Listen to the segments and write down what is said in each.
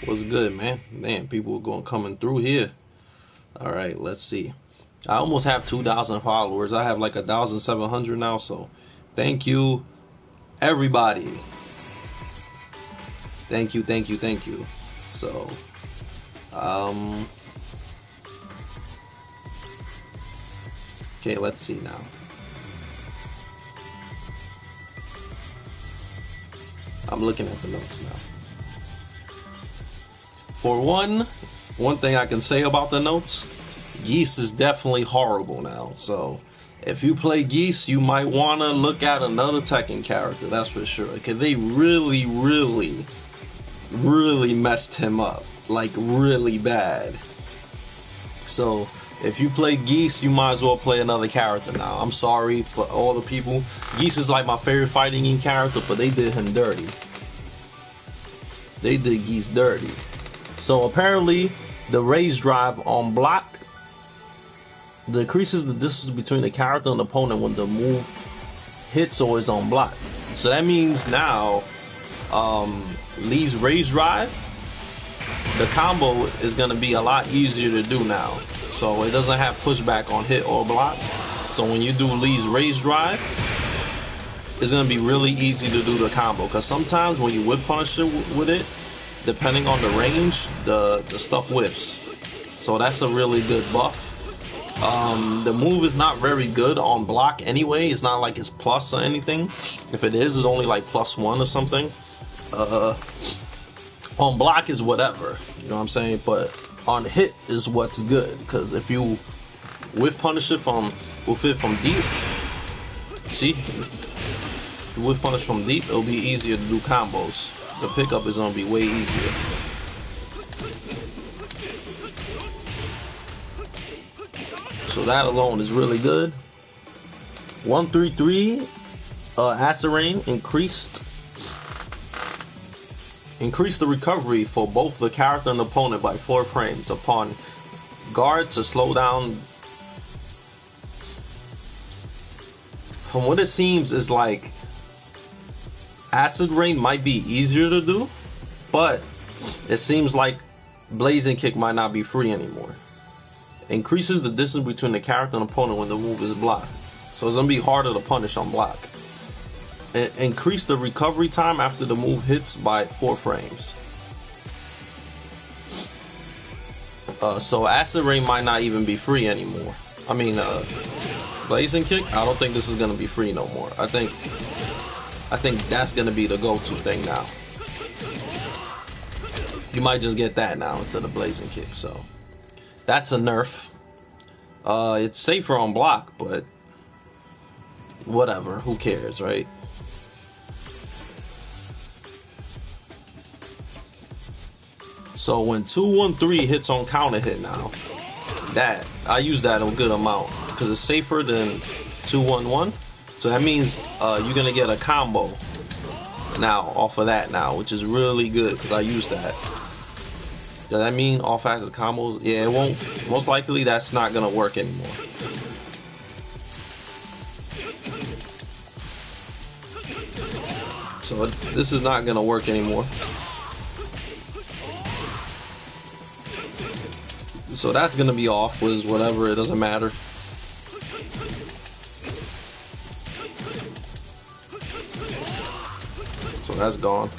What's good, man? Man, people are going coming through here. All right, let's see. I almost have 2,000 followers. I have like 1,700 now. So, thank you, everybody. Thank you, thank you, thank you. So, okay, let's see now. I'm looking at the notes now. For one thing I can say about the notes, Geese is definitely horrible now. So if you play Geese, you might want to look at another Tekken character, that's for sure. Because they really messed him up. Like, really bad. So if you play Geese, you might as well play another character now. I'm sorry for all the people. Geese is like my favorite fighting game character, but they did him dirty. They did Geese dirty. So apparently, the raise drive on block decreases the distance between the character and the opponent when the move hits or is on block. So that means now, Lee's raise drive, the combo is going to be a lot easier to do now. So it doesn't have pushback on hit or block. So when you do Lee's raise drive, it's going to be really easy to do the combo. Because sometimes when you whip punish it with it, depending on the range, the stuff whiffs. So that's a really good buff. The move is not very good on block anyway. It's not like it's plus or anything. If it is, it's only like +1 or something. On block is whatever, you know what I'm saying? But on hit is what's good. Because if you whiff punish it from deep, see? If you whiff punish from deep, it'll be easier to do combos. The pickup is gonna be way easier. So that alone is really good. 133 Acerain increased the recovery for both the character and the opponent by 4 frames upon guard to slow down. From what it seems, is like Acid Rain might be easier to do, but it seems like Blazing Kick might not be free anymore. Increases the distance between the character and opponent when the move is blocked. So it's going to be harder to punish on block. Increase the recovery time after the move hits by 4 frames. So Acid Rain might not even be free anymore. I mean, Blazing Kick, I don't think this is going to be free no more. I think that's going to be the go-to thing now. You might just get that now instead of Blazing Kick. So that's a nerf. It's safer on block, but whatever. Who cares, right? So when 213 hits on counter hit now, that I use that a good amount because it's safer than 211. So that means you're gonna get a combo now off of that now, which is really good because I use that. Does that mean all fastest combos? Yeah, it won't. Most likely that's not gonna work anymore. So this is not gonna work anymore. So that's gonna be off with whatever, it doesn't matter. So that's gone.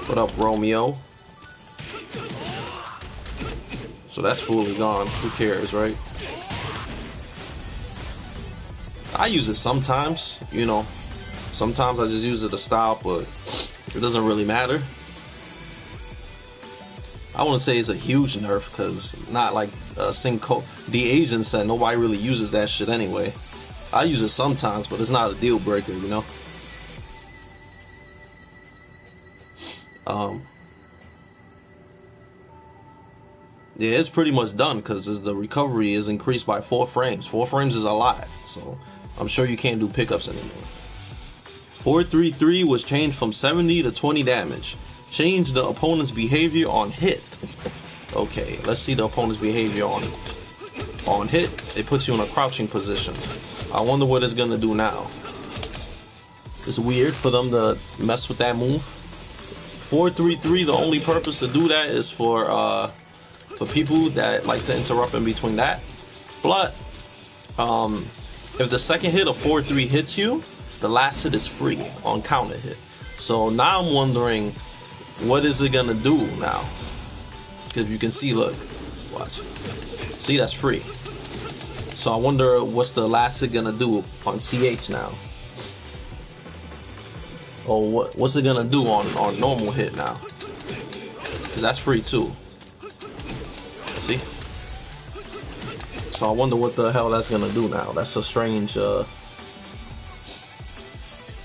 What up, Romeo? So that's fully gone. Who cares, right? I use it sometimes, you know. Sometimes I just use it to style, but it doesn't really matter. I wouldn't say it's a huge nerf because not like the agent said nobody really uses that shit anyway. I use it sometimes, but it's not a deal breaker, you know. Yeah, it's pretty much done because the recovery is increased by 4 frames. 4 frames is a lot, so I'm sure you can't do pickups anymore. 433 was changed from 70 to 20 damage. Change the opponent's behavior on hit. Okay, let's see the opponent's behavior on hit. It puts you in a crouching position. I wonder what it's gonna do now. It's weird for them to mess with that move. 4-3-3, the only purpose to do that is for people that like to interrupt in between that. But if the second hit of 4-3 hits you, the last hit is free on counter hit. So now I'm wondering, what is it gonna do now? Because you can see, look, watch. See, that's free. So I wonder what's the last hit gonna do on CH now. Or what's it gonna do on normal hit now? Because that's free too. See? So I wonder what the hell that's gonna do now. That's a strange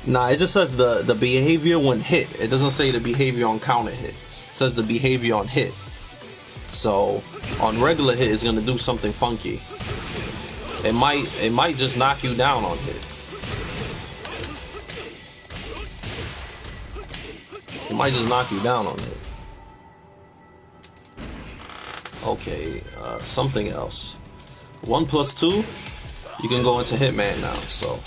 Nah, it just says the behavior when hit. It doesn't say the behavior on counter hit. It says the behavior on hit. So on regular hit, it's gonna do something funky. It might just knock you down on hit. It might just knock you down on hit. Okay, something else. 1+2, you can go into Hitman now. So,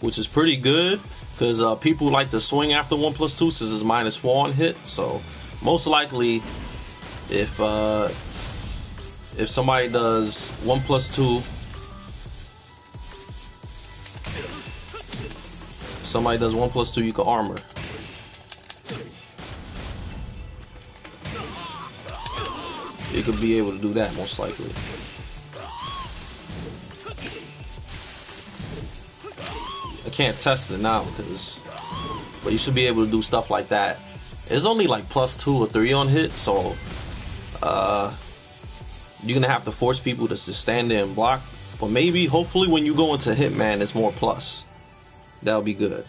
which is pretty good because people like to swing after 1+2 since it's -4 on hit. So most likely, if somebody does 1+2, somebody does 1+2, you can armor. You could be able to do that most likely. I can't test it now but you should be able to do stuff like that. It's only like +2 or 3 on hit, so you're gonna have to force people to just stand there and block. But maybe, hopefully, when you go into Hitman, it's more plus. That'll be good.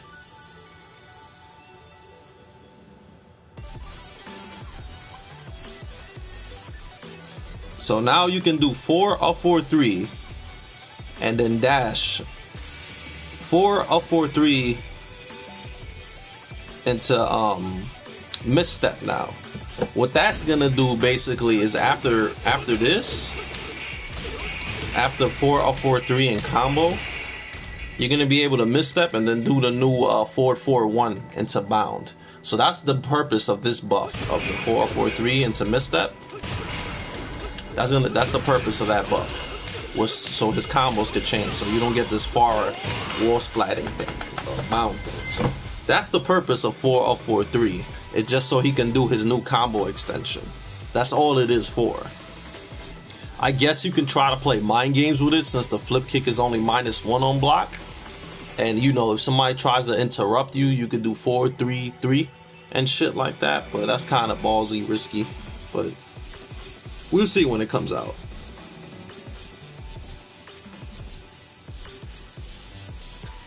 So now you can do 4 up 4-3 and then dash 4 up 4-3 into misstep now. What that's gonna do basically is after this, after 4 up 4-3 in combo, you're gonna be able to misstep and then do the new 4-4-1 into bound. So that's the purpose of this buff of the 4 up 4-3 into misstep. That's the purpose of that buff, was so his combos could change, so you don't get this far wall splatting thing, bound thing. So that's the purpose of 4 up 4-3. It's just so he can do his new combo extension. That's all it is for. I guess you can try to play mind games with it since the flip kick is only -1 on block. And you know, if somebody tries to interrupt you, you could do 4-3-3 and shit like that. But that's kind of ballsy, risky. But we'll see when it comes out.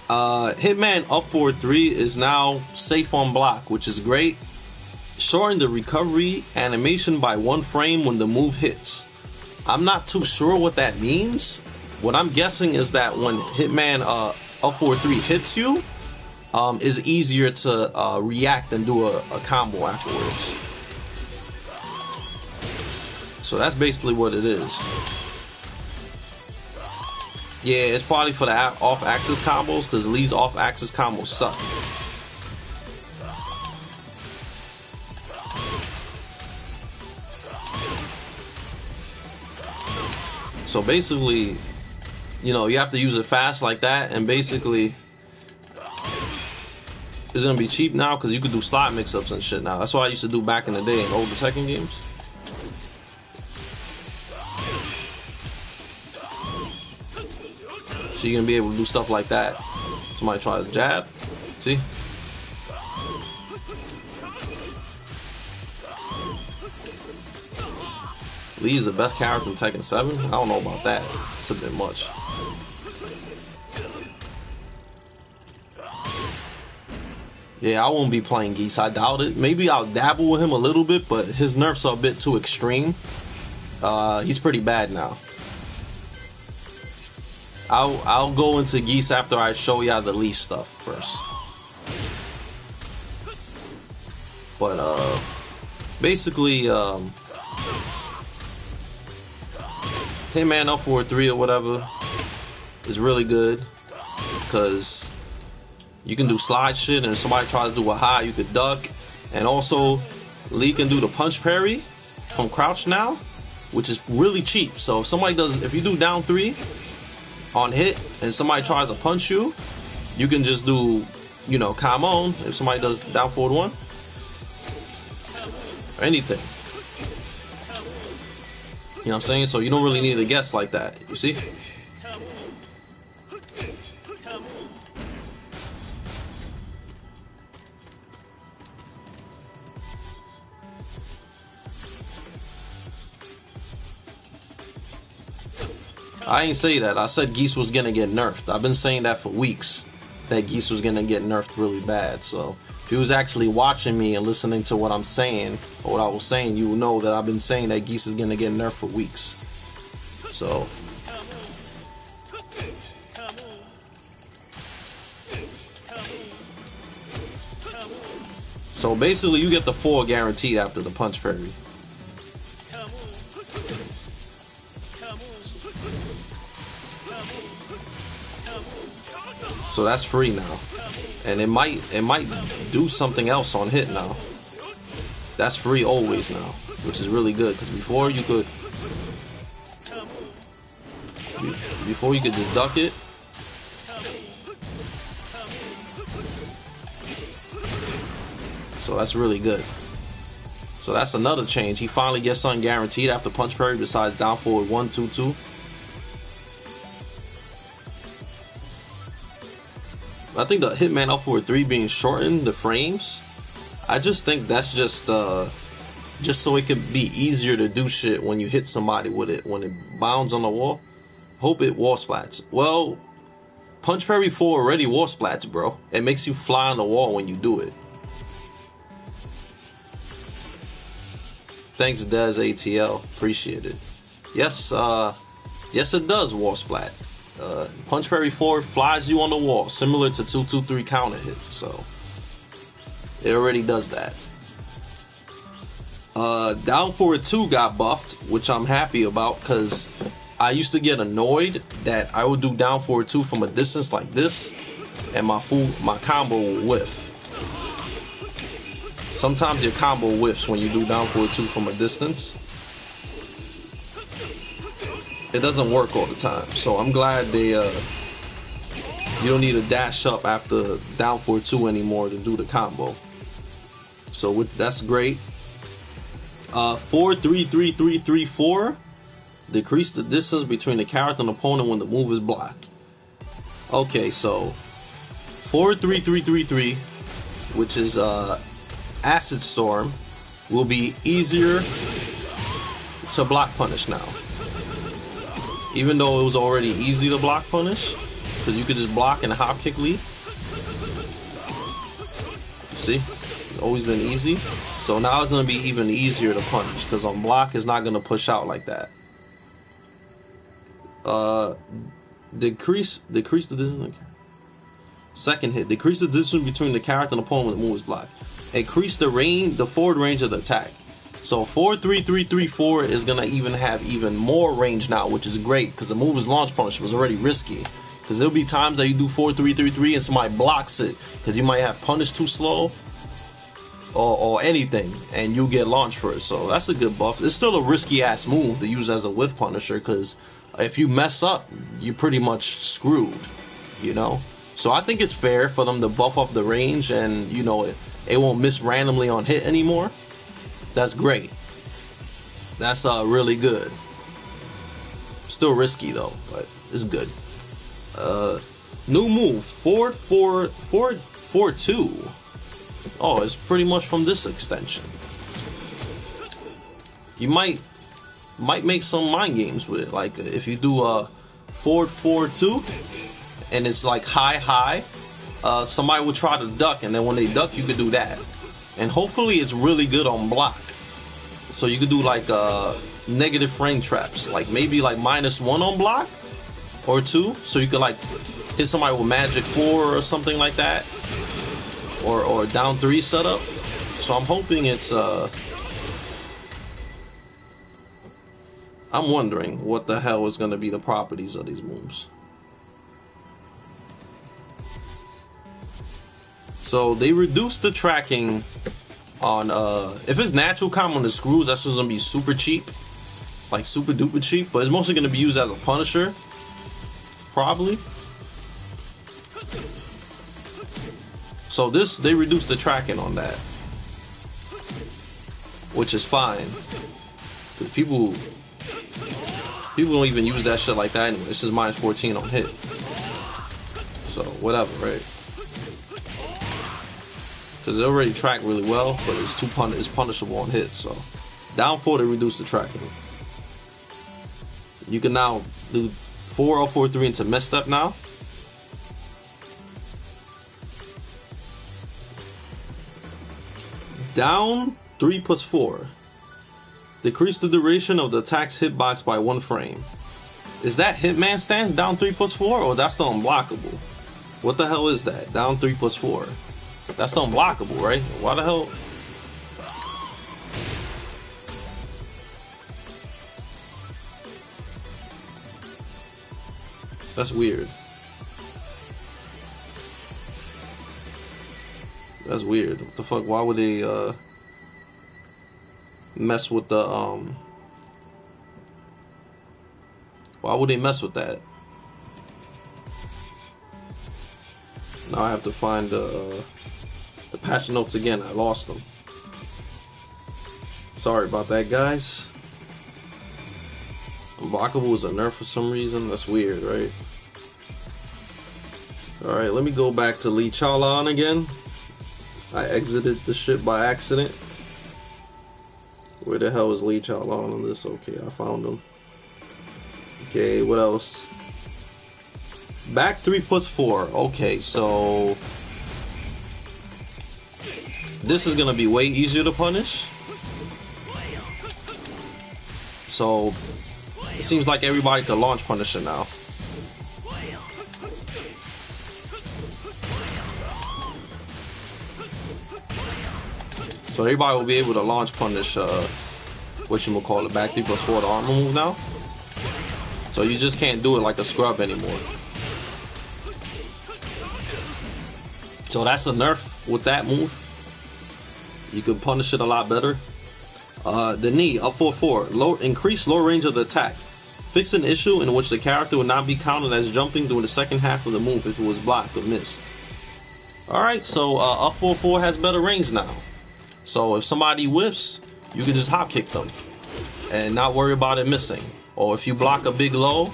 Hitman up 4-3 is now safe on block, which is great. Shorten the recovery animation by 1 frame when the move hits. I'm not too sure what that means. What I'm guessing is that when Hitman up 4-3 hits you, is easier to react and do a combo afterwards. So that's basically what it is. Yeah, it's probably for the off-axis combos, because Lee's off-axis combos suck. So basically, you know, you have to use it fast like that, and basically it's gonna be cheap now because you could do slot mix-ups and shit now. That's what I used to do back in the day in older Tekken games. So you're gonna be able to do stuff like that. Somebody tries to jab, see? Lee is the best character in Tekken 7? I don't know about that. It's a bit much. Yeah, I won't be playing Geese. I doubt it. Maybe I'll dabble with him a little bit, but his nerfs are a bit too extreme. He's pretty bad now. I'll go into Geese after I show y'all the Lee stuff first. But basically, Hitman up 4-3 or whatever is really good because You can do slide shit, and if somebody tries to do a high, you could duck. And also, Lee can do the punch parry from crouch now, which is really cheap. So if you do down 3 on hit, and somebody tries to punch you, you can just do, you know, Chaolan if somebody does down forward 1. Or anything. You know what I'm saying? So you don't really need to guess like that. You see? I ain't say that. I said Geese was gonna get nerfed. I've been saying that for weeks, that Geese was gonna get nerfed really bad. So if you was actually watching me and listening to what I'm saying, or what I was saying, you will know that I've been saying that Geese is gonna get nerfed for weeks. So basically you get the 4 guaranteed after the punch parry. So that's free now, and it might do something else on hit now. That's free always now, which is really good, because before you could just duck it. So that's really good. So that's another change. He finally gets something guaranteed after punch parry besides down forward 1, 2, 2. I think the Hitman up forward 3 being shortened, the frames, I just think that's just so it can be easier to do shit when you hit somebody with it, when it bounds on the wall. Hope it wall splats. Well, punch parry 4 already wall splats, bro. It makes you fly on the wall when you do it. Thanks, Des ATL. Appreciate it. Yes, yes, it does wall splat. Punch parry 4 flies you on the wall, similar to 2, 2, 3 counter hit. So it already does that. Down forward 2 got buffed, which I'm happy about, because I used to get annoyed that I would do down forward 2 from a distance like this, and my combo will whiff. Sometimes your combo whiffs when you do down forward 2 from a distance. It doesn't work all the time, so I'm glad they you don't need to dash up after down forward 2 anymore to do the combo. So that's great. 4, 3, 3, 3, 3, 4. Decrease the distance between the character and opponent when the move is blocked. Okay, so 4, 3, 3, 3, 3, which is Acid Storm, will be easier to block punish now. Even though it was already easy to block punish, because you could just block and hop kick lead. See, it's always been easy. So now it's gonna be even easier to punish, because on block it's not gonna push out like that. Decrease the distance. Second hit, decrease the distance between the character and opponent when the move is blocked. Increase the forward range of the attack. So 4, 3, 3, 3, 4 is gonna have even more range now, which is great, because the move is launch punish was already risky. Because there'll be times that you do 4, 3, 3, 3 and somebody blocks it, because you might have punish too slow or anything, and you get launched for it. So that's a good buff. It's still a risky ass move to use as a whiff punisher, because if you mess up, you're pretty much screwed, you know. So I think it's fair for them to buff up the range, and you know it won't miss randomly on hit anymore. That's great. That's really good. Still risky though, but it's good. New move, 4, 4, 4, 4, 2. Oh, it's pretty much from this extension. You might make some mind games with it. Like if you do a 4, 4, 2, and it's like high, somebody will try to duck, and then when they duck, you could do that. And hopefully it's really good on block. So you could do like negative frame traps, like maybe like -1 on block or 2, so you could like hit somebody with magic 4 or something like that, or down 3 setup. So I'm hoping it's I'm wondering what the hell is going to be the properties of these moves. So they reduced the tracking on if it's natural combo on the screws, that's just gonna be super cheap, like super duper cheap. But it's mostly gonna be used as a punisher, probably. So this, they reduced the tracking on that, which is fine, because people don't even use that shit like that anyway. This is minus 14 on hit, so whatever, right? Because it already tracked really well, but it's punishable on hit. So down 4, they reduced the tracking. You can now do 4 L4 3 into misstep now. Down 3 plus 4. Decrease the duration of the attack's hitbox by 1 frame. Is that Hitman stance down 3 plus 4, or that's the unblockable? What the hell is that? Down 3 plus 4. That's the unblockable, right? Why the hell? That's weird. That's weird. What the fuck? Why would they mess with the why would they mess with that? Now I have to find the patch notes again. I lost them. Sorry about that, guys. Unblockable is a nerf for some reason. That's weird, right? Alright, let me go back to Lee Chaolan again. I exited the shit by accident. Where the hell is Lee Chaolan on this? Okay, I found him. Okay, what else? Back 3 plus 4. Okay, so this is gonna be way easier to punish. So it seems like everybody can launch Punisher now. So everybody will be able to launch punish whatchamacallit, back 3 plus 4, the armor move now. So you just can't do it like a scrub anymore. So that's a nerf with that move. You can punish it a lot better. The knee, up 4-4. Increase low range of the attack. Fix an issue in which the character will not be counted as jumping during the second half of the move if it was blocked or missed. Alright, so up 4-4 has better range now. So if somebody whiffs, you can just hop kick them and not worry about it missing. Or if you block a big low,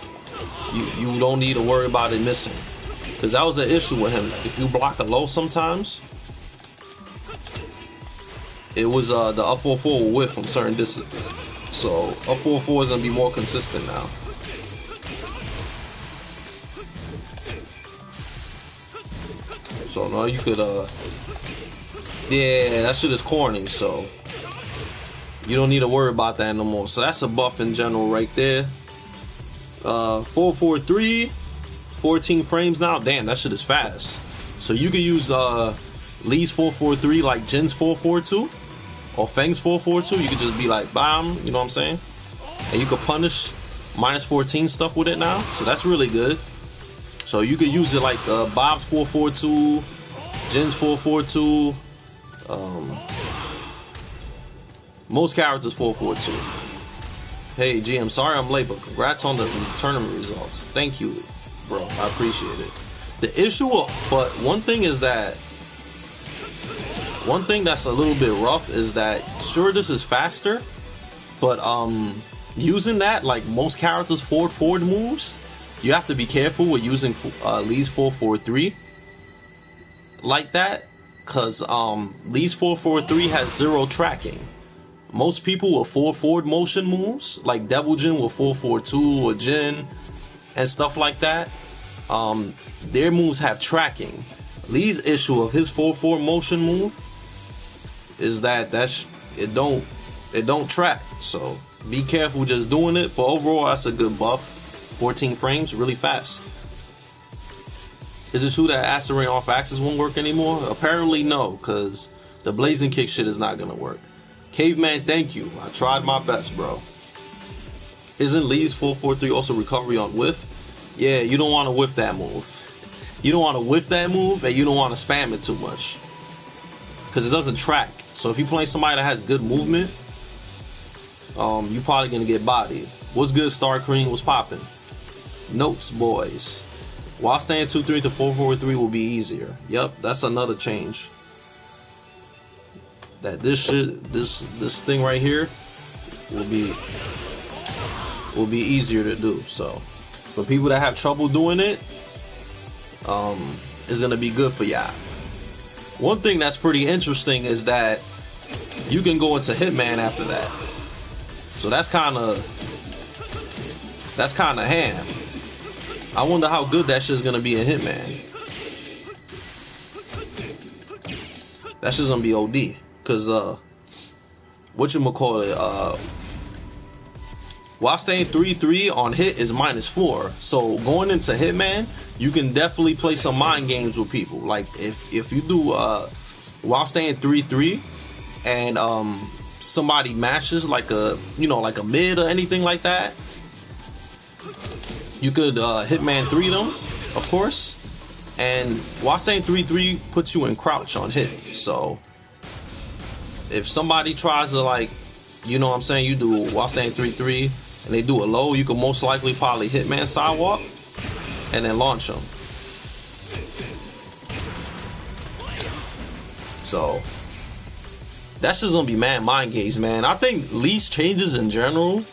you don't need to worry about it missing. Because that was the issue with him. If you block a low sometimes, it was the up 4-4 will whiff from certain distances. So up 4-4 is going to be more consistent now. So now you could yeah, that shit is corny, so you don't need to worry about that no more. So that's a buff in general right there. 4-4-3, 14 frames now. Damn, that shit is fast. So you can use Lee's 4-4-3 like Jin's 4-4-2 or Feng's 4-4-2. You could just be like bam, you know what I'm saying? And you could punish minus 14 stuff with it now. So that's really good. So you could use it like Bob's 4-4-2, Jin's 4-4-2. Most characters 4-4-2. Hey GM, sorry I'm late, but congrats on the tournament results. Thank you, bro. I appreciate it. The issue, but one thing that's a little bit rough is that sure this is faster, but using that like most characters forward moves, you have to be careful with using Lee's 4-4-3 like that. Because Lee's 4-4-3 has 0 tracking. Most people with 4 forward motion moves, like Devil Jin with 4-4-2 or Jin and stuff like that, their moves have tracking. Lee's issue of his 4-4 motion move is that it don't track. So be careful just doing it. But overall, that's a good buff. 14 frames, really fast. Is it true that acid rain off axis won't work anymore? Apparently no, because the blazing kick shit is not gonna work. Caveman, thank you. I tried my best, bro. Isn't Lee's 4-4-3 also recovery on whiff? Yeah, you don't want to whiff that move. You don't want to whiff that move, and you don't want to spam it too much. because it doesn't track. So if you're playing somebody that has good movement, you're probably gonna get bodied. What's good, Star Cream? What's popping? Notes, boys. While staying 2-3 to 4-4-3 will be easier. Yep, that's another change. That this thing right here will be easier to do. So for people that have trouble doing it, it's gonna be good for y'all. One thing that's pretty interesting is that you can go into Hitman after that. So that's kind of ham. I wonder how good that shit's gonna be in Hitman. That shit's gonna be OD. Cause whatchamacallit, while staying 3-3 on hit is -4. So going into Hitman, you can definitely play some mind games with people. Like if you do while staying 3-3 and somebody mashes like a mid or anything like that, you could Hitman 3 them, of course. And while staying 3-3 puts you in crouch on hit. So if somebody tries to, like, you know what I'm saying, you do while staying 3-3 and they do a low, you can most likely probably Hitman sidewalk and then launch them. So that's just gonna be mad mind games, man. I think Lee's changes in general,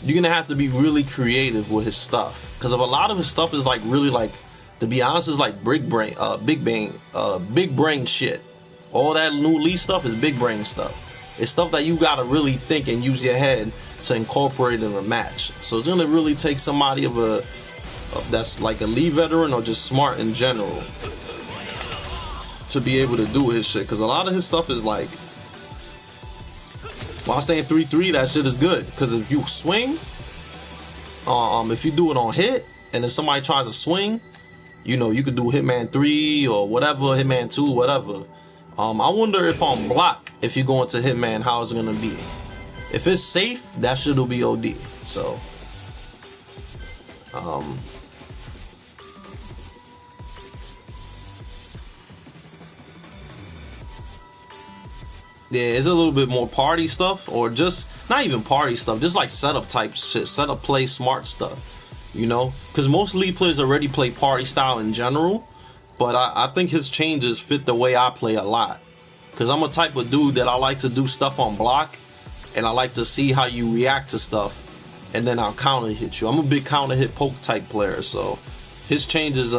you're gonna have to be really creative with his stuff, because a lot of his stuff is like really, like, to be honest, is like big brain shit. All that new Lee stuff is big brain stuff. It's stuff that you gotta really think and use your head to incorporate in a match. So it's gonna really take somebody that's like a Lee veteran or just smart in general to be able to do his shit. Because a lot of his stuff is like, while staying 3-3, that shit is good. Because if you swing, if you do it on hit, and then somebody tries to swing, you know, you could do Hitman 3 or whatever, Hitman 2, whatever. I wonder if on block, if you go into Hitman, how is it gonna be? If it's safe, that shit'll be OD. So, yeah, it's a little bit more party stuff, or just not even party stuff, just like setup type shit, setup play smart stuff, you know, because most League players already play party style in general. But I think his changes fit the way I play a lot. Because I'm a type of dude that I like to do stuff on block. And I like to see how you react to stuff. And then I'll counter hit you. I'm a big counter hit poke type player. So his changes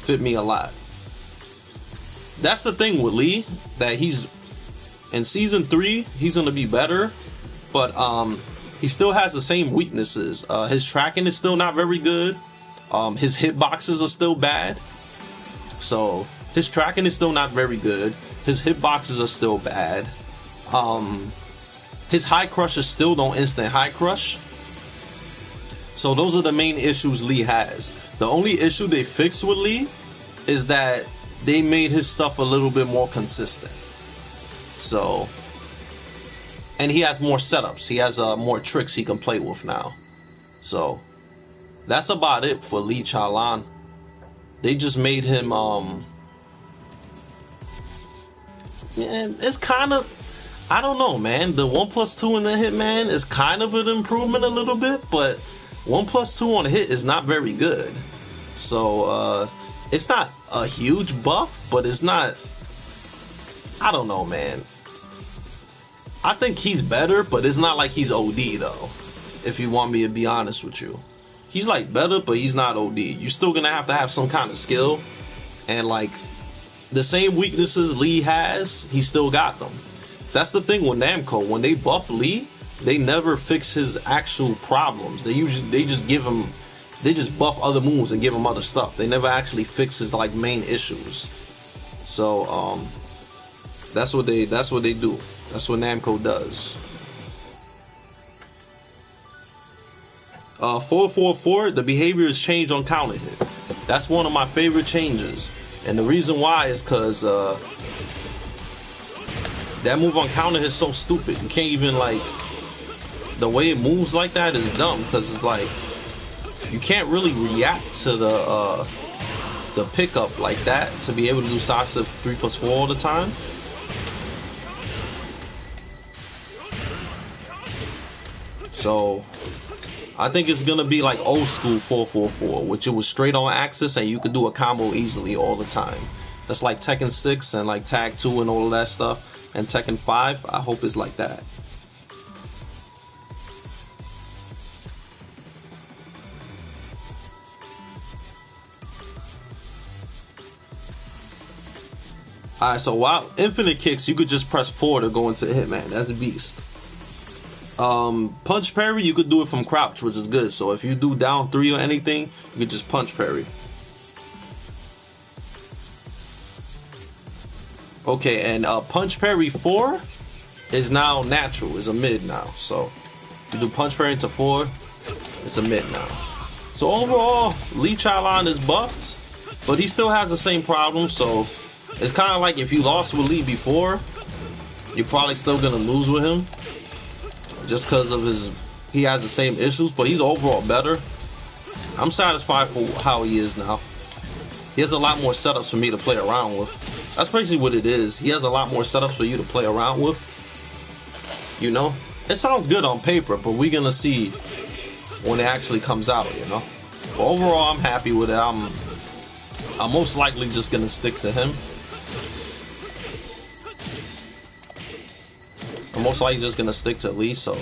fit me a lot. That's the thing with Lee. That he's in season 3, he's going to be better. But he still has the same weaknesses. His tracking is still not very good. His hitboxes are still bad. So his tracking is still not very good. His hitboxes are still bad. His high crushes still don't instant high crush. So those are the main issues Lee has. The only issue they fixed with Lee is that they made his stuff a little bit more consistent. So, and he has more setups. He has more tricks he can play with now. So that's about it for Lee Chaolan. They just made him it's kind of, I don't know, man. The 1+2 in the Hitman is kind of an improvement a little bit, but 1+2 on hit is not very good. So it's not a huge buff, but it's not, I don't know, man. I think he's better, but it's not like he's OD though, if you want me to be honest with you. He's like better, but he's not OD. You're still gonna have to have some kind of skill, and like the same weaknesses Lee has, he still got them. That's the thing with Namco. When they buff Lee, they never fix his actual problems. They just buff other moves and give him other stuff. They never actually fix his like main issues. So that's what they do. That's what Namco does. 4-4-4, the behavior is changed on counter hit. That's one of my favorite changes. And the reason why is because that move on counter hit is so stupid. You can't even, like, the way it moves like that is dumb, because it's like you can't really react to the the pickup like that to be able to do side step 3+4 all the time. So I think it's gonna be like old school 4-4-4, which it was straight on axis and you could do a combo easily all the time. That's like Tekken 6 and like Tag 2 and all of that stuff, and Tekken 5. I hope it's like that. Alright, so while infinite kicks, you could just press 4 to go into Hitman. That's a beast. Punch parry, you could do it from crouch, which is good. So if you do down 3 or anything, you could just punch parry. Okay, and punch parry 4 is now natural, is a mid now. So you do punch parry into 4, it's a mid now. So overall, Lee Chaolan is buffed, but he still has the same problem. So it's kind of like if you lost with Lee before, you're probably still gonna lose with him, just because of he has the same issues, but he's overall better. I'm satisfied for how he is now. He has a lot more setups for me to play around with. That's basically what it is. He has a lot more setups for you to play around with. You know, it sounds good on paper, but we're gonna see when it actually comes out. You know, but overall, I'm happy with it. I'm most likely just gonna stick to him. I'm most likely just gonna stick to Lee. So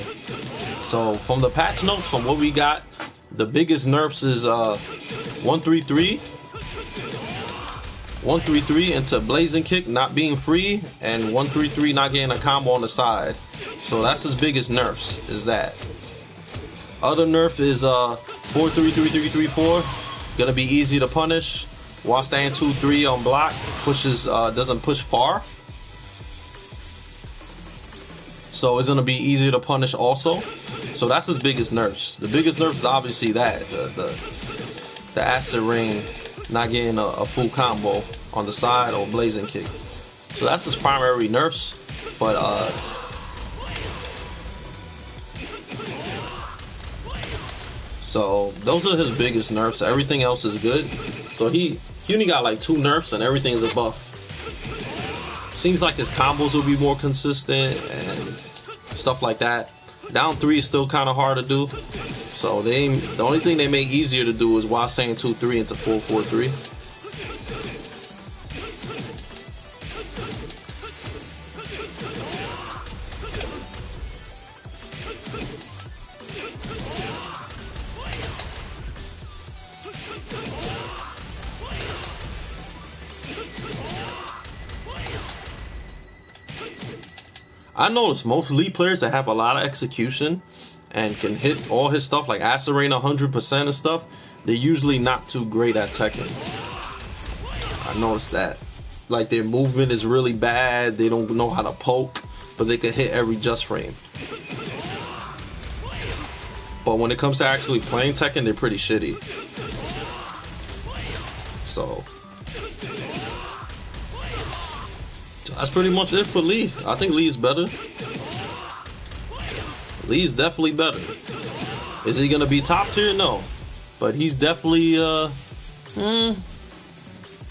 from the patch notes, from what we got, the biggest nerfs is 133 into blazing kick not being free, and 133 not getting a combo on the side. So that's his biggest nerfs, is that. Other nerf is 4-3-3-3-3-4, gonna be easy to punish. While staying 2-3 on block, pushes doesn't push far. So it's gonna be easier to punish also. So that's his biggest nerfs. The biggest nerfs is obviously that the acid ring not getting a full combo on the side or blazing kick. So that's his primary nerfs. But so those are his biggest nerfs. Everything else is good. So he only got like 2 nerfs and everything is a buff. Seems like his combos will be more consistent and stuff like that. Down 3 is still kind of hard to do. So the only thing they make easier to do is while saying 2-3 into 4-4-3. I noticed most Lee players that have a lot of execution and can hit all his stuff like acid rain 100% and stuff, they're usually not too great at Tekken. I noticed that. Like their movement is really bad, they don't know how to poke, but they can hit every just frame. But when it comes to actually playing Tekken, they're pretty shitty. So that's pretty much it for Lee. I think Lee's better. Lee's definitely better. Is he gonna be top tier? No, but he's definitely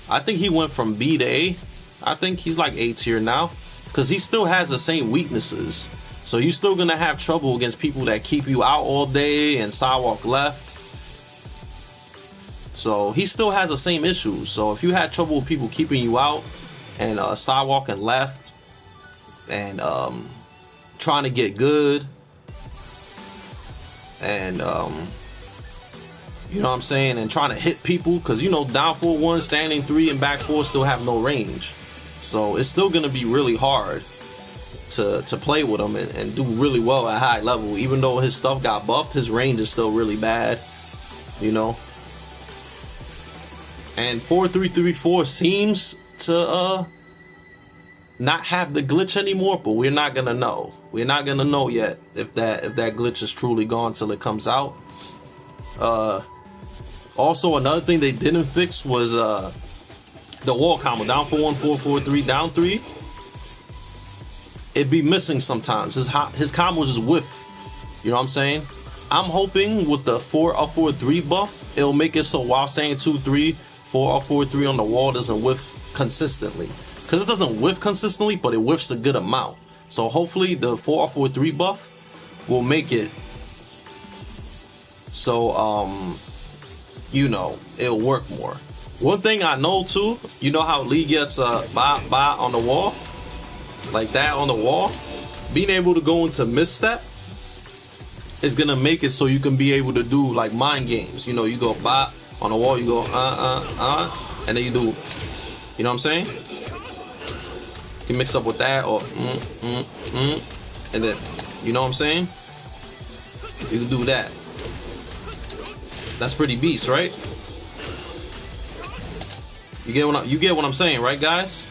I think he went from B to A. I think he's like A tier now, because he still has the same weaknesses. So you're still gonna have trouble against people that keep you out all day and sidewalk left. So he still has the same issues. So if you had trouble with people keeping you out and sidewalk and left and trying to get good and you know what I'm saying, and trying to hit people, because you know down 4-1, standing 3 and back 4 still have no range, so it's still gonna be really hard to play with him and do really well at high level. Even though his stuff got buffed, his range is still really bad, you know. And 4-3-3-4 seems to not have the glitch anymore, but we're not gonna know. We're not gonna know yet if that glitch is truly gone till it comes out. Also, another thing they didn't fix was the wall combo. Down 4-1, 4-4-3, down 3. It'd be missing sometimes. His combos just whiff. You know what I'm saying? I'm hoping with the 4-up 4-3 buff, it'll make it so while saying 2-3, 4-4-3 on the wall doesn't whiff consistently. Because it doesn't whiff consistently, but it whiffs a good amount. So hopefully the 4-4-3 buff will make it so, you know, it'll work more. One thing I know too, you know how Lee gets by on the wall? Like that on the wall? Being able to go into misstep is gonna make it so you can be able to do like mind games. You know, you go by on the wall, you go and then you do, you know what I'm saying? You can mix up with that or and then, you know what I'm saying? You can do that. That's pretty beast, right? You get what I'm saying, right, guys?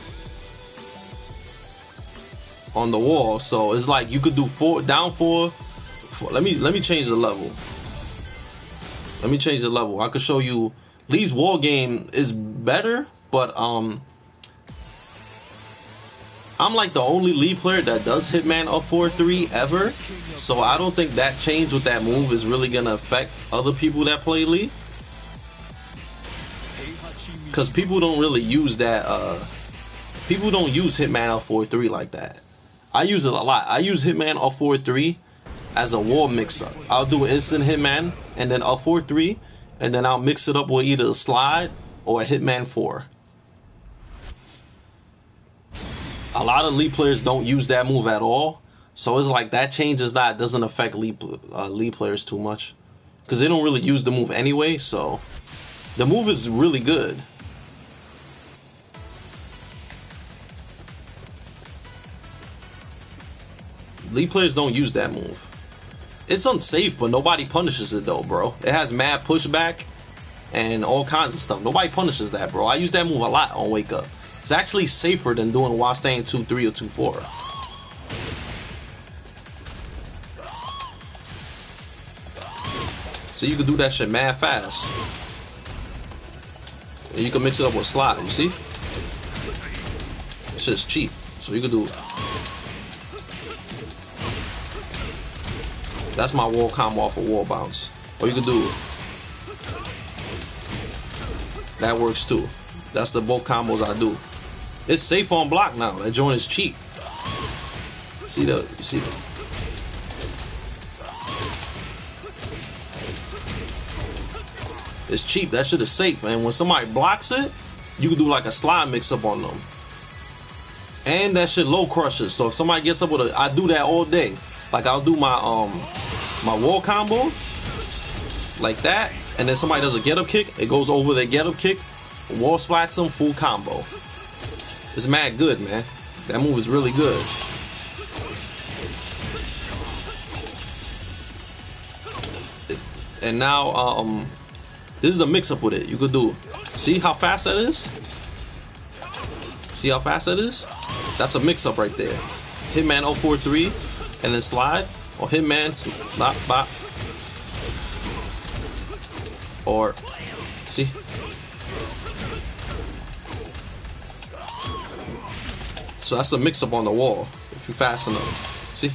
On the wall, so it's like you could do down four. Let me change the level. Let me change the level. I could show you. Lee's wall game is better, but I'm like the only Lee player that does Hitman up 4-3 ever, so I don't think that change with that move is really gonna affect other people that play Lee, because people don't really use that. People don't use Hitman up 4-3 like that. I use it a lot. I use Hitman up 4-3 as a wall mix-up. I'll do an instant Hitman and then up 4-3, and then I'll mix it up with either a slide or a Hitman 4. A lot of Lee players don't use that move at all, so it's like that change doesn't affect Lee players too much, because they don't really use the move anyway. So the move is really good. Lee players don't use that move. It's unsafe, but nobody punishes it though, bro. It has mad pushback and all kinds of stuff. Nobody punishes that, bro. I use that move a lot on Wake Up. It's actually safer than doing while staying 2-3 or 2-4. So you can do that shit mad fast. And you can mix it up with slide, you see? That shit's cheap. So you can do. That's my wall combo off of wall bounce. Or you can do. That works too. That's the both combos I do. It's safe on block now. That joint is cheap. See the, you see the. It's cheap. That shit is safe. And when somebody blocks it, you can do like a slide mix up on them. And that shit low crushes. So if somebody gets up with a, I do that all day. Like I'll do my my wall combo like that, and then somebody does a get up kick. It goes over their get up kick. Wall splats them, full combo. It's mad good, man. That move is really good. And now, this is the mix-up with it. You could do. See how fast that is? See how fast that is? That's a mix-up right there. Hitman 043, and then slide, or Hitman bop bop, or see. So that's a mix-up on the wall, if you fast enough. See?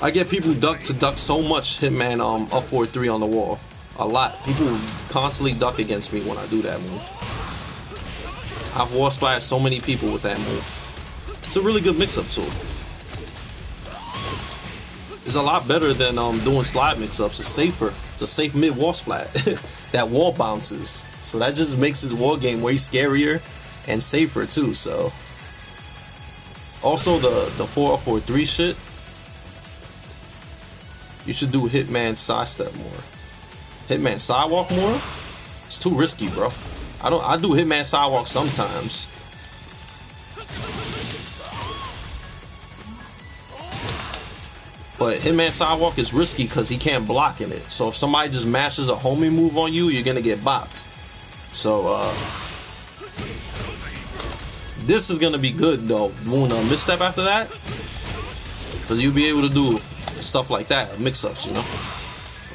I get people duck so much Hitman up 4-3 on the wall. A lot. People constantly duck against me when I do that move. I've wall splashed so many people with that move. It's a really good mix-up tool. It's a lot better than doing slide mix-ups. It's safer. It's a safe mid-wall splat. That wall bounces. So that just makes this war game way scarier and safer too. So also the 4-4-3 shit. You should do Hitman sidestep more. Hitman sidewalk more? It's too risky, bro. I do Hitman sidewalk sometimes. But Hitman sidewalk is risky because he can't block in it. So if somebody just mashes a homing move on you, you're gonna get bopped. So this is gonna be good though. Doing a misstep after that, because you'll be able to do stuff like that, mix-ups, you know.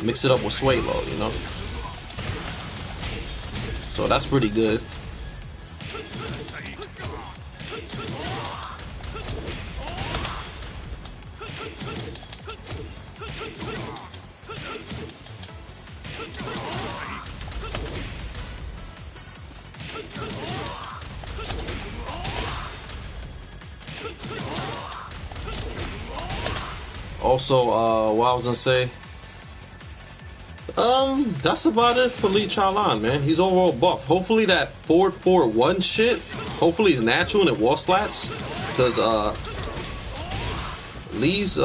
Mix it up with sway low, you know. So that's pretty good. Also, what I was gonna say, that's about it for Lee Chaolan, man. He's overall buff. Hopefully that forward 4-1 shit, hopefully it's natural and it wall splats, because Lee's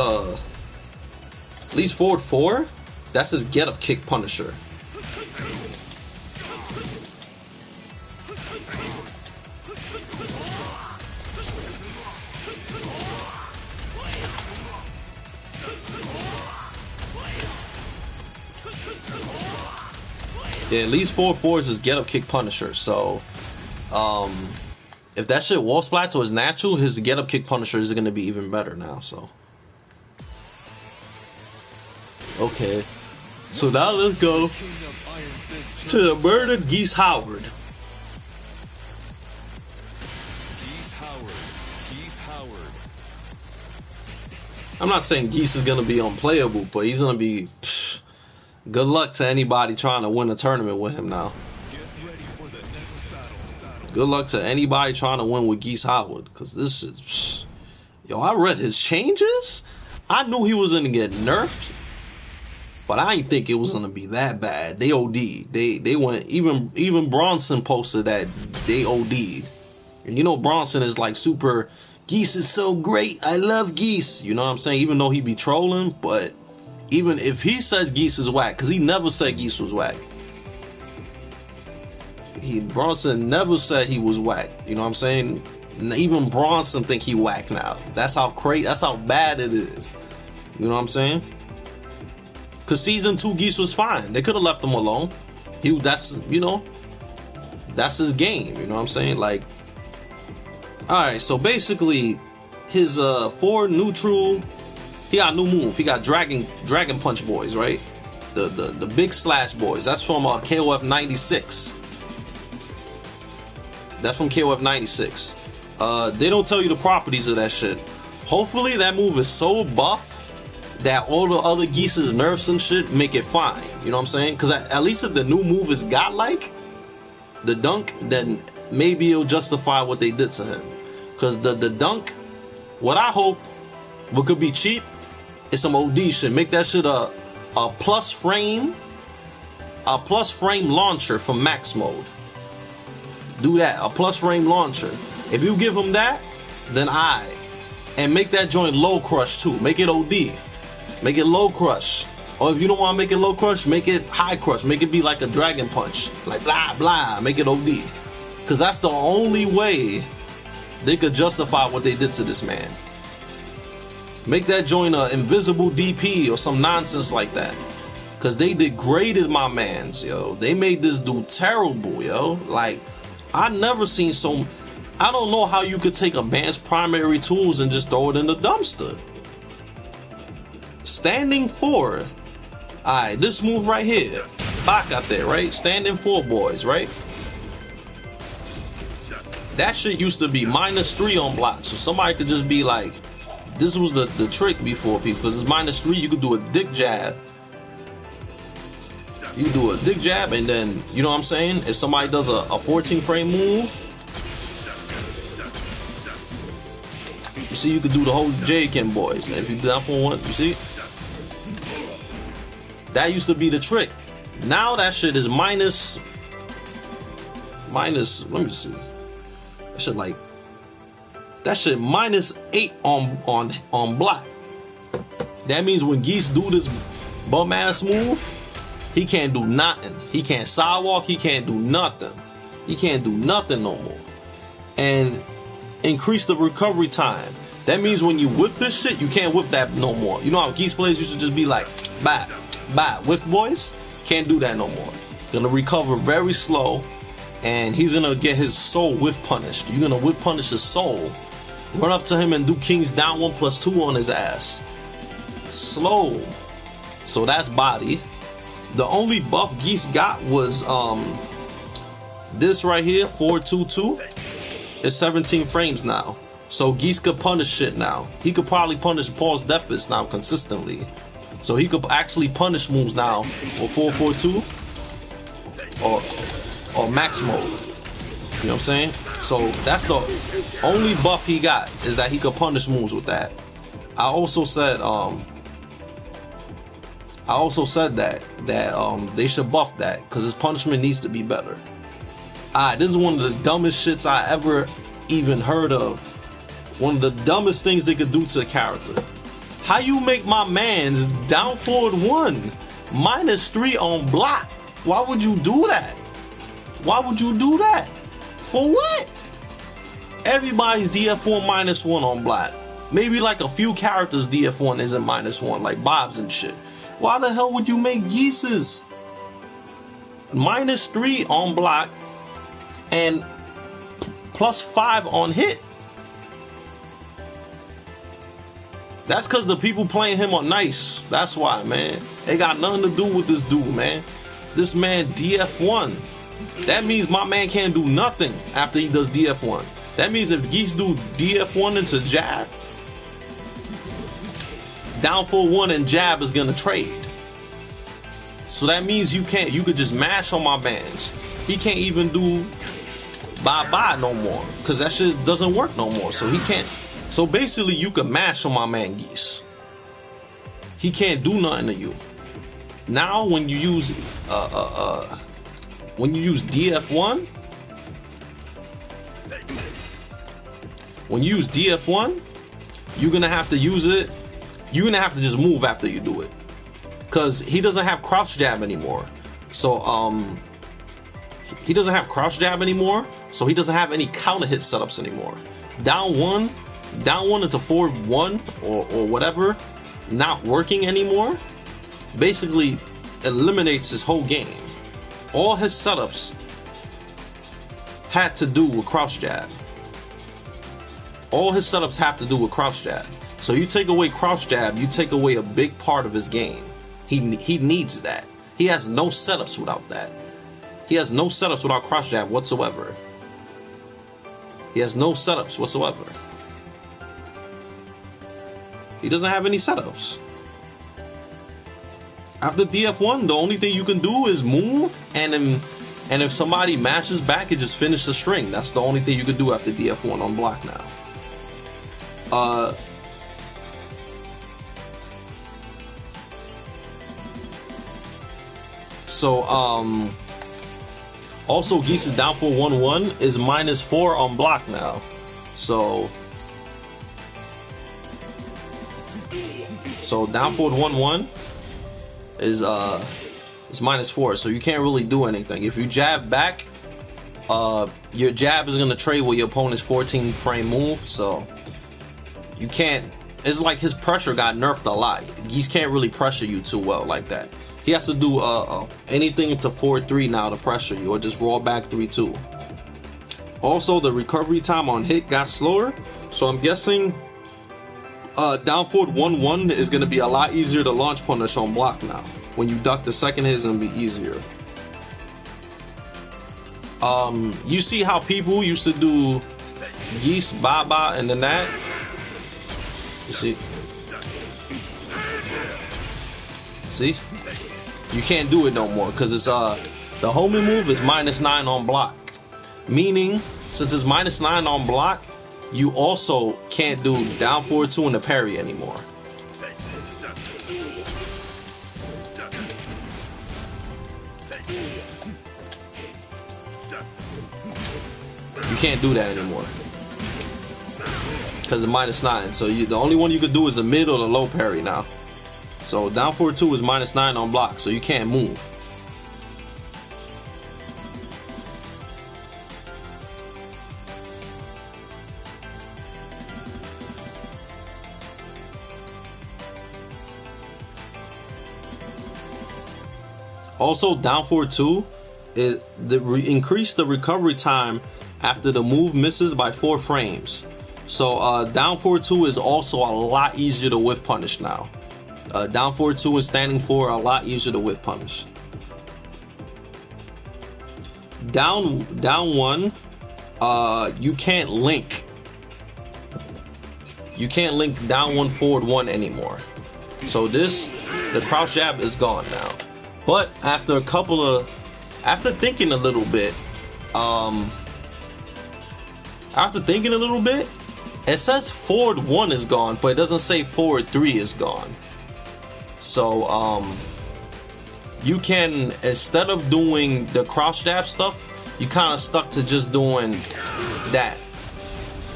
forward 4, that's his get up kick Punisher. Yeah, Lee's forward 4 is his get up kick Punisher. So, if that shit wall splats or is natural, his get up kick Punisher is gonna be even better now. So, okay. So now let's go to the murdered Geese Howard. Geese Howard. I'm not saying Geese is gonna be unplayable, but he's gonna be. Good luck to anybody trying to win a tournament with him now. Good luck to anybody trying to win with Geese Howard, because this is, yo, I read his changes. I knew he was gonna get nerfed, but I didn't think it was gonna be that bad. They OD'd. They went, even Bronson posted that they OD'd. And you know Bronson is like super, Geese is so great, I love Geese. You know what I'm saying? Even though he be trolling, but even if he says Geese is whack, because he never said Geese was whack. Bronson never said he was whack. You know what I'm saying? Even Bronson think he whack now. That's how crazy, that's how bad it is. You know what I'm saying? Because season 2 Geese was fine. They could have left him alone. That's, you know, that's his game. You know what I'm saying? Like, alright, so basically, his 4 neutral, he got a new move. He got Dragon Punch boys, right? The big slash boys. That's from KOF 96. That's from KOF 96. They don't tell you the properties of that shit. Hopefully that move is so buff that all the other Geese's nerfs and shit make it fine. You know what I'm saying? Because at least if the new move is godlike, the dunk, then maybe it'll justify what they did to him. Because the dunk, what I hope, what could be cheap, is some OD shit. Make that shit a plus frame launcher from max mode. Do that, a plus frame launcher. If you give him that, then and make that joint low crush too. Make it OD. Make it low crush. Or if you don't want to make it low crush, make it high crush. Make it be like a Dragon Punch. Like blah blah. Make it OD. Because that's the only way they could justify what they did to this man. Make that joint a invisible DP or some nonsense like that. Because they degraded my mans, yo. They made this dude terrible, yo. Like, I never seen so... I don't know how you could take a man's primary tools and just throw it in the dumpster. Standing 4. Alright, this move right here. Back out there, right? Standing 4 boys, right? That shit used to be -3 on block. So somebody could just be like... This was the trick before, people, because it's -3. You could do a dick jab. You do a dick jab, and then, you know what I'm saying? If somebody does a 14 frame move, you see, you could do the whole J-Kim boys. And if you do that for one, you see? That used to be the trick. Now that shit is minus, let me see. That shit like, that shit -8 on block. That means when Geese do this bum ass move, he can't do nothing. He can't sidewalk, he can't do nothing. He can't do nothing no more. And increase the recovery time. That means when you whiff this shit, you can't whiff that no more. You know how Geese players used to just be like, bye, bye, whiff boys? Can't do that no more. Gonna recover very slow, and he's gonna get his soul whiff punished. You're gonna whiff punish his soul. Run up to him and do King's down 1+2 on his ass. Slow. So that's body. The only buff Geese got was this right here, 422. It's 17 frames now. So Geese could punish shit now. He could probably punish pause deficits now consistently. So he could actually punish moves now for 442 or max mode. You know what I'm saying? So that's the only buff he got, is that he could punish moves with that. I also said I also said that they should buff that because his punishment needs to be better. Alright, this is one of the dumbest shits I ever even heard of. One of the dumbest things they could do to a character. How you make my man's down forward 1 -3 on block? Why would you do that? Why would you do that? For what? Everybody's DF1 -1 on block. Maybe like a few characters DF1 isn't -1, like Bob's and shit. Why the hell would you make Geese's -3 on block and +5 on hit? That's because the people playing him are nice. That's why, man. It got nothing to do with this dude, man. This man DF1. That means my man can't do nothing after he does DF1. That means if Geese do DF1 into jab, down for 1 and jab is gonna trade. So that means you could just mash on my man's. He can't even do bye-bye no more, because that shit doesn't work no more. So he can't. So basically you can mash on my man Geese. He can't do nothing to you. Now when you use DF1, you're gonna have to use it. You're gonna have to just move after you do it, because he doesn't have crouch jab anymore. So he doesn't have crouch jab anymore. So he doesn't have any counter hit setups anymore. Down one into forward 1 or whatever, not working anymore. Basically eliminates his whole game. All his setups had to do with crouch jab. All his setups have to do with crouch jab. So you take away crouch jab, you take away a big part of his game. He needs that. He has no setups without that. He has no setups without crouch jab whatsoever. He has no setups whatsoever. He doesn't have any setups. After DF1, the only thing you can do is move, and if somebody mashes back, it just finish the string. That's the only thing you can do after DF1 on block now. Also Geese's down for 1-1 is -4 on block now. So down forward 1-1 is -4, so you can't really do anything. If you jab back, your jab is gonna trade with your opponent's 14 frame move, so you can't. It's like his pressure got nerfed a lot. Geese can't really pressure you too well like that. He has to do anything into 4-3 now to pressure you, or just roll back 3-2. Also, the recovery time on hit got slower, so I'm guessing down forward 1-1 is going to be a lot easier to launch punish on block now. When you duck the second hit, it's going to be easier. You see how people used to do Geese, bye-bye, and then that? You see? See? You can't do it no more, because it's the homing move is -9 on block. Meaning, since it's -9 on block, you also can't do down forward 2 in the parry anymore. You can't do that anymore because it's -9. So the only one you could do is the mid or the low parry now. So down forward 2 is -9 on block, so you can't move. Also, down forward 2 is increase the recovery time after the move misses by 4 frames. So down forward 2 is also a lot easier to whiff punish now. Down forward 2 and standing 4 are a lot easier to whiff punish. Down 1, you can't link. You can't link down 1 forward 1 anymore. So the crouch jab is gone now. But after thinking a little bit, it says forward 1 is gone, but it doesn't say forward 3 is gone. So you can, instead of doing the cross jab stuff, you kind of stuck to just doing that,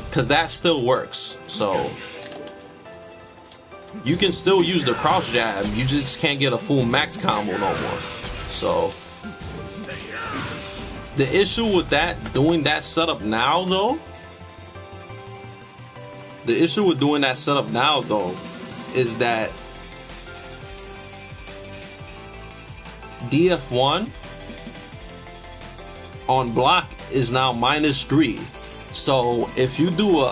because that still works. So you can still use the cross jab, you just can't get a full max combo no more. So the issue with that, doing that setup now though, is that DF1 on block is now -3. So if you do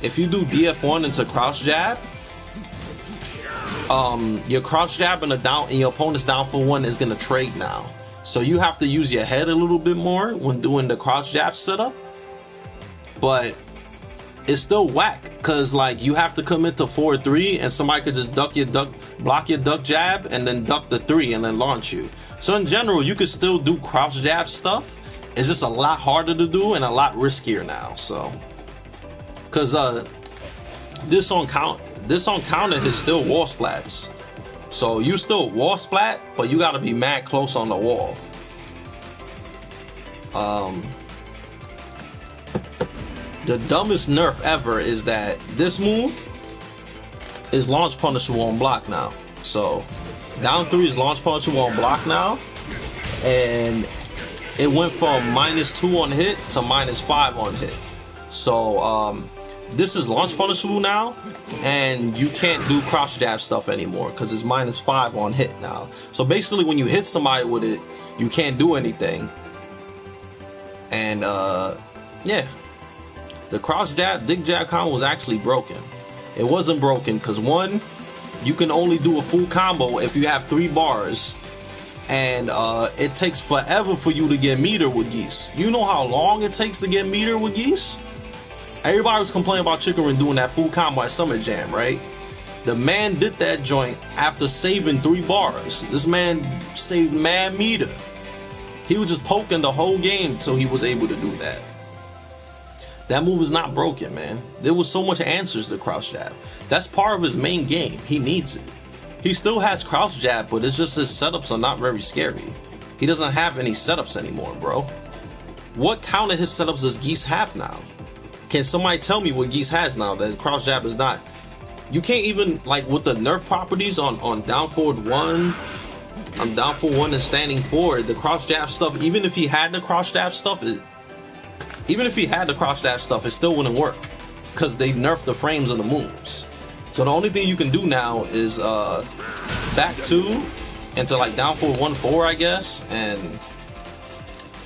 DF1 into crouch jab, your crouch jab and your opponent's down for 1 is gonna trade now. So you have to use your head a little bit more when doing the crouch jab setup. But it's still whack, because like you have to commit to 4-3 and somebody could just block your duck jab and then duck the 3 and then launch you. So in general, you could still do crouch jab stuff. It's just a lot harder to do and a lot riskier now. So because this on counter is still wall splats. So you still wall splat, but you gotta be mad close on the wall. The dumbest nerf ever is that this move is launch punishable on block now. So down 3 is launch punishable on block now, and it went from -2 on hit to -5 on hit. So this is launch punishable now, and you can't do crouch jab stuff anymore because it's -5 on hit now. So basically when you hit somebody with it, you can't do anything. And yeah, the crouch jab, dig jab combo was actually broken. It wasn't broken because, one, you can only do a full combo if you have 3 bars, and it takes forever for you to get meter with Geese. You know how long it takes to get meter with Geese? Everybody was complaining about Chicorin doing that full combo at Summer Jam, right? The man did that joint after saving 3 bars. This man saved mad meter. He was just poking the whole game so he was able to do that. That move is not broken, man. There was so much answers to crouch jab. That's part of his main game. He needs it. He still has crouch jab, but it's just his setups are not very scary. He doesn't have any setups anymore, bro. What counter his setups does Geese have now? Can somebody tell me what Geese has now that crouch jab is not? You can't even, like, with the nerf properties on down forward 1, down for 1 and standing forward, the crouch jab stuff, even if he had the crouch jab stuff, it still wouldn't work because they nerfed the frames of the moves. So the only thing you can do now is back 2 into like down forward 1-4, I guess, and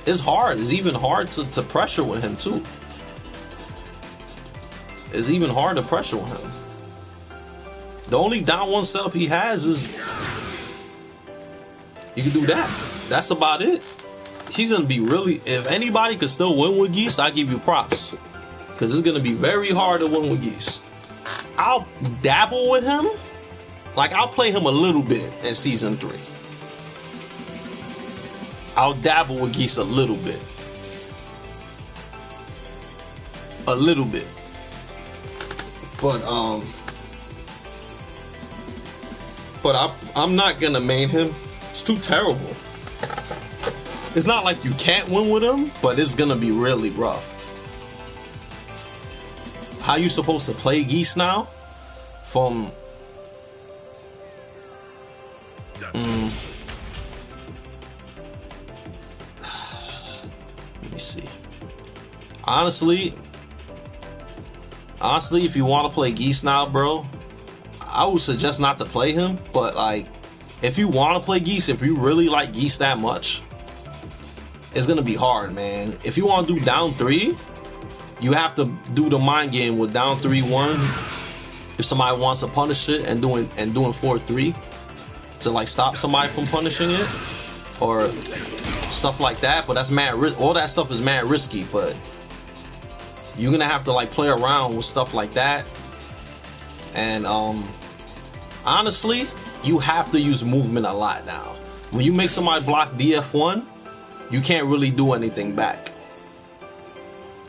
it's hard. It's even hard to pressure with him too. It's even hard to pressure with him. The only down 1 setup he has is you can do that. That's about it. He's gonna be really, if anybody could still win with Geese, I give you props, because it's gonna be very hard to win with Geese. I'll dabble with him, like I'll play him a little bit in season 3. I'll dabble with Geese a little bit, but I'm not gonna main him. It's too terrible. It's not like you can't win with him, but it's gonna be really rough. How you supposed to play Geese now? From let me see. Honestly, if you want to play Geese now, bro, I would suggest not to play him. But like, if you want to play Geese, if you really like Geese that much, it's gonna be hard, man. If you want to do down 3, you have to do the mind game with down 3-1. If somebody wants to punish it and doing 4-3 to like stop somebody from punishing it or stuff like that, but that's mad. All that stuff is mad risky. But you're gonna have to like play around with stuff like that. And honestly, you have to use movement a lot now. When you make somebody block DF1, you can't really do anything back.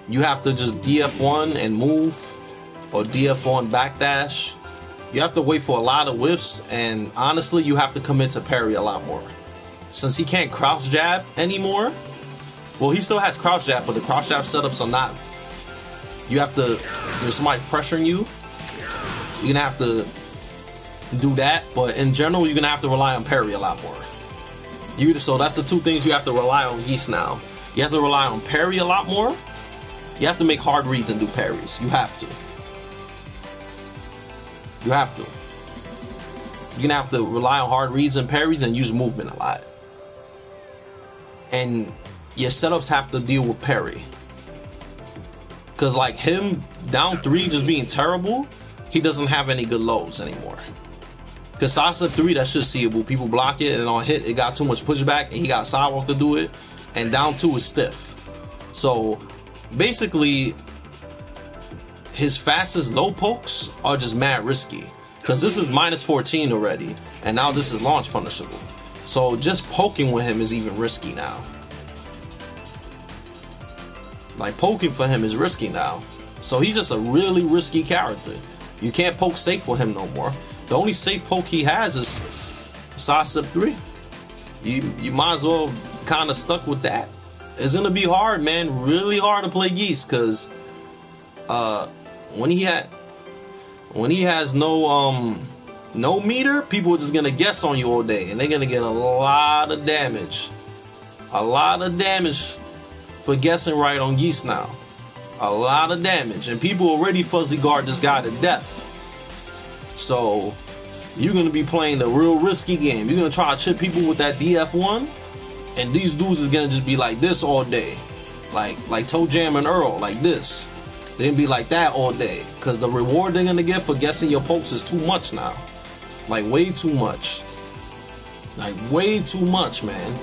You have to just DF1 and move, or DF1 backdash, You have to wait for a lot of whiffs, and honestly, you have to commit to parry a lot more. Since he can't crouch jab anymore, well, he still has crouch jab, but the crouch jab setups are not. You have to, there's somebody pressuring you, you're gonna have to do that, but in general, you're gonna have to rely on parry a lot more. So that's the two things you have to rely on Geese now. You have to rely on parry a lot more. You have to make hard reads and do parries. You have to. You have to. You're gonna have to rely on hard reads and parries and use movement a lot. And your setups have to deal with parry. Cause like him down 3 just being terrible, he doesn't have any good lows anymore. Cause Sasa 3, that shit's seeable. People block it, and on hit it got too much pushback, and he got sidewalk to do it. And down 2 is stiff. So basically, his fastest low pokes are just mad risky. Cause this is -14 already, and now this is launch punishable. So just poking with him is even risky now. Like poking for him is risky now. So he's just a really risky character. You can't poke safe with him no more. The only safe poke he has is Sasa 3. You might as well kind of stuck with that. It's gonna be hard, man. Really hard to play Geese, cause when he has no meter, people are just gonna guess on you all day, and they're gonna get a lot of damage. A lot of damage for guessing right on Geese now. A lot of damage, and people already fuzzy guard this guy to death. So you're gonna be playing a real risky game. You're gonna try to chip people with that DF1, and these dudes is gonna just be like this all day, like Toe Jam and Earl, like this. They're gonna be like that all day, cause the reward they're gonna get for guessing your pokes is too much now, like way too much, man.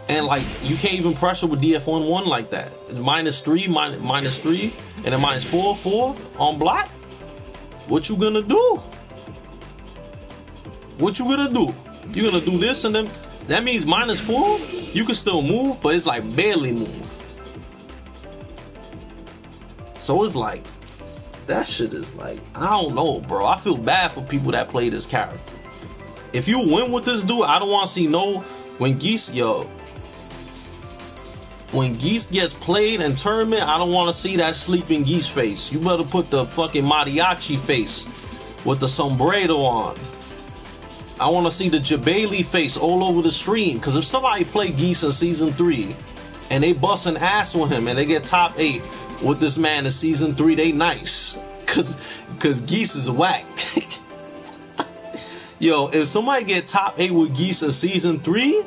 And like you can't even pressure with DF1 like that. It's -3, -3, and then -4 on block. What you gonna do? What you gonna do? You're gonna do this, and then that means -4. You can still move, but it's like barely move. So it's like that shit is like, I don't know, bro. I feel bad for people that play this character. If you win with this dude, I don't want to see when Geese gets played in tournament, I don't want to see that sleeping Geese face. You better put the fucking mariachi face with the sombrero on. I want to see the Jabali face all over the stream. Because if somebody play Geese in season 3 and they busting ass with him and they get top 8 with this man in season 3, they nice. Cause Geese is whack. Yo, if somebody get top 8 with Geese in season 3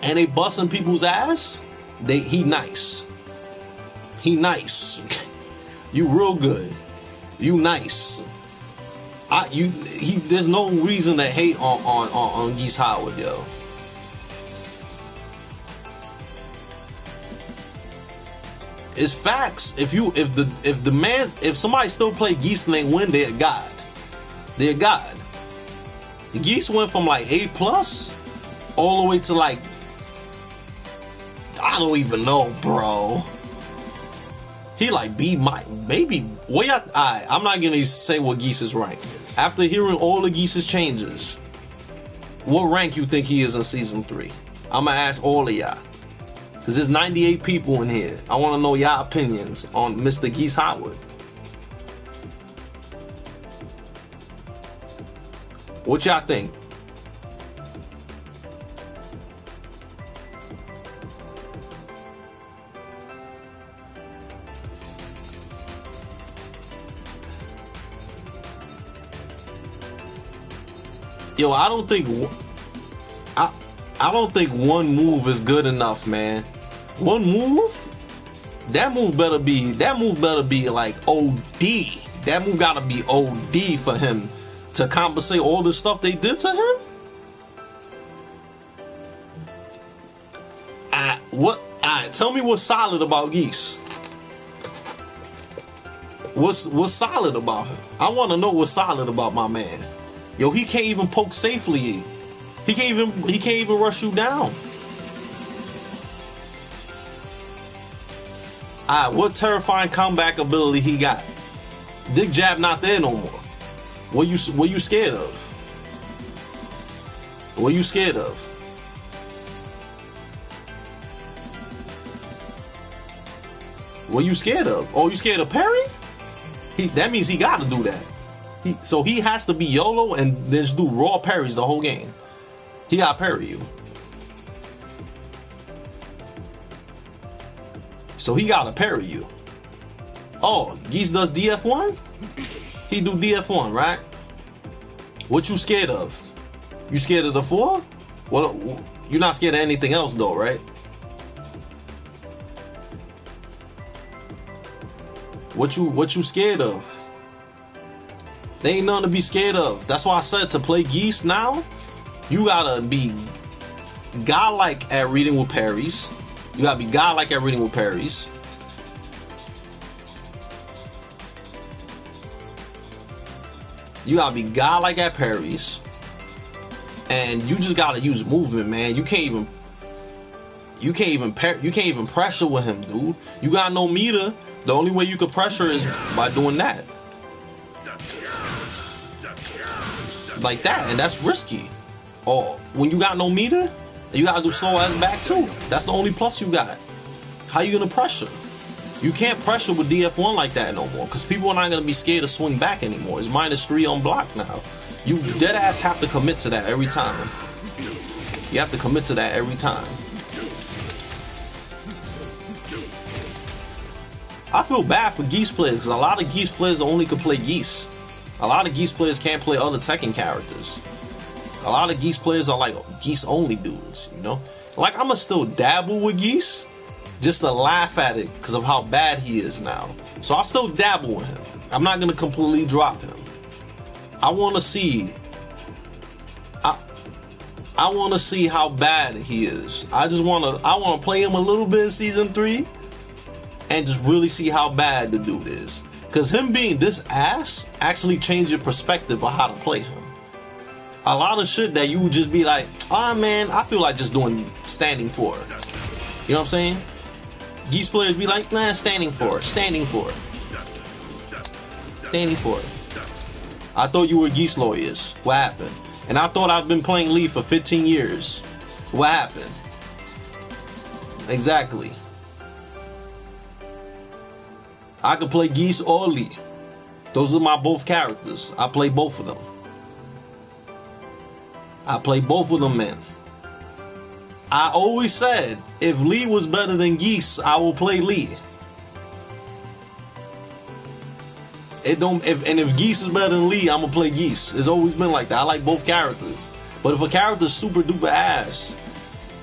and they busting people's ass, he nice. He nice. You real good. You nice. There's no reason to hate on Geese Howard, yo. It's facts. If somebody still play Geese and they win, they're God. They're God. The Geese went from like A+ all the way to like, I don't even know, bro. He like B, maybe. I'm not gonna say what Geese's rank. After hearing all the Geese's changes, what rank you think he is in season 3? I'm gonna ask all of y'all, cause there's 98 people in here. I want to know y'all opinions on Mr. Geese Howard. What y'all think? Yo, I don't think one move is good enough, man. One move? That move better be like OD. That move gotta be OD for him to compensate all the stuff they did to him. Tell me what's solid about Geese. What's solid about him? I want to know what's solid about my man. Yo, he can't even poke safely. He can't even rush you down. What terrifying comeback ability he got? Dick jab not there no more. What you scared of? What you scared of? What you scared of? Oh, you scared of Parry? That means he got to do that. So he has to be YOLO and then just do raw parries the whole game. He got to parry you. So he got to parry you. Oh, Geese does DF1? He do DF1, right? What you scared of? You scared of the 4? Well, you're not scared of anything else though, right? What you scared of? There ain't nothing to be scared of. That's why I said to play Geese now, you gotta be godlike at reading with parries. You gotta be godlike at reading with parries. You gotta be godlike at parries. And you just gotta use movement, man. You can't even pressure with him, dude. You got no meter. The only way you can pressure is by doing that. Like that, and that's risky. Or when you got no meter, you gotta do slow ass back too. That's the only plus you got. How you gonna pressure? You can't pressure with DF1 like that no more, because people are not gonna be scared to swing back anymore. It's -3 on block now. You dead ass have to commit to that every time. You have to commit to that every time. I feel bad for Geese players, because a lot of Geese players only can play Geese. A lot of Geese players can't play other Tekken characters. A lot of Geese players are like Geese only dudes, you know? Like, I'ma still dabble with Geese just to laugh at it because of how bad he is now. So I'll still dabble with him. I'm not gonna completely drop him. I wanna see I wanna see how bad he is. I wanna play him a little bit in season 3 and just really see how bad the dude is. Because him being this ass actually changed your perspective of how to play him. A lot of shit that you would just be like, ah, man, I feel like just doing standing for it. You know what I'm saying? Geese players be like, nah, standing for it, standing for it. Standing for it. I thought you were Geese lawyers. What happened? And I thought I've been playing Lee for 15 years. What happened? Exactly. I could play Geese or Lee. Those are my both characters. I play both of them. I play both of them, man. I always said, if Lee was better than Geese, I will play Lee. If Geese is better than Lee, I'm gonna play Geese. It's always been like that. I like both characters. But if a character's super duper ass,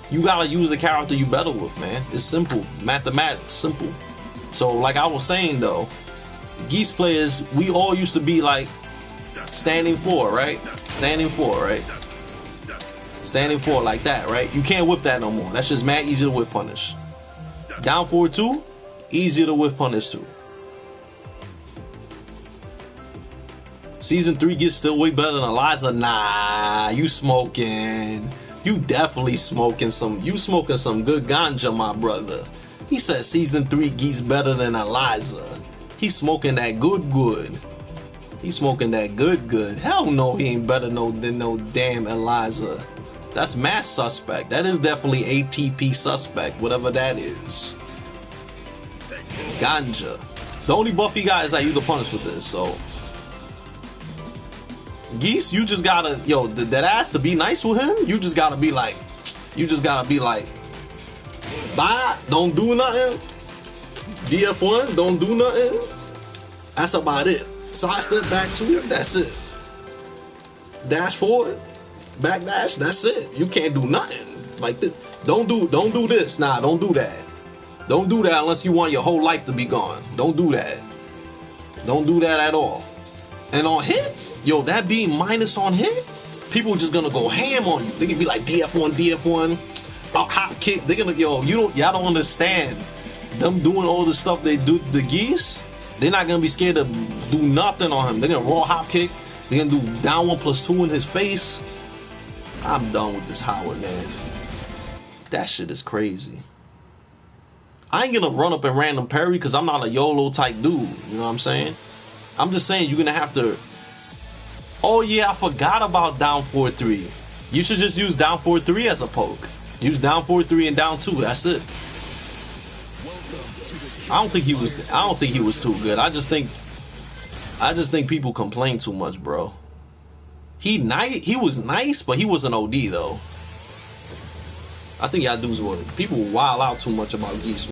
you gotta use the character you better with, man. It's simple. Mathematics, simple. So like I was saying though, Geese players, we all used to be like standing for, right? Standing for, right? Standing for like that, right? You can't whip that no more. That's just mad easy to whip punish. Down forward 2, easier to whip punish too. Season 3 gets still way better than Eliza. Nah, you smoking. You definitely smoking some. You smoking some good ganja, my brother. He said season 3 Geese better than Eliza. He's smoking that good. He's smoking that good. Hell no, he ain't better than no damn Eliza. That's mass suspect. That is definitely ATP suspect, whatever that is. Ganja. The only buff he got is that you can punish with this, so. Geese, you just gotta, that ass to be nice with him, you just gotta be like, bye, don't do nothing. DF1, don't do nothing. That's about it. Side step back 2, that's it. Dash forward, back dash, that's it. You can't do nothing like this. Don't do this. Nah, don't do that. Don't do that unless you want your whole life to be gone. Don't do that. Don't do that at all. And on hit, that being minus on hit, people just gonna go ham on you. They can be like DF1, hop kick. They're gonna, y'all don't understand. Them doing all the stuff they do to the Geese, they're not gonna be scared to do nothing on him. They're gonna raw hop kick. They're gonna do down 1+2 in his face. I'm done with this Howard, man. That shit is crazy. I ain't gonna run up and random parry because I'm not a YOLO type dude. You know what I'm saying? I'm just saying you're gonna have to Oh yeah, I forgot about down 4-3. You should just use down 4-3 as a poke. Use down 4-3 and down 2. That's it. I don't think he was too good. I just think people complain too much, bro. He was nice, but he was an OD though. I think y'all dudes people wild out too much about Geese.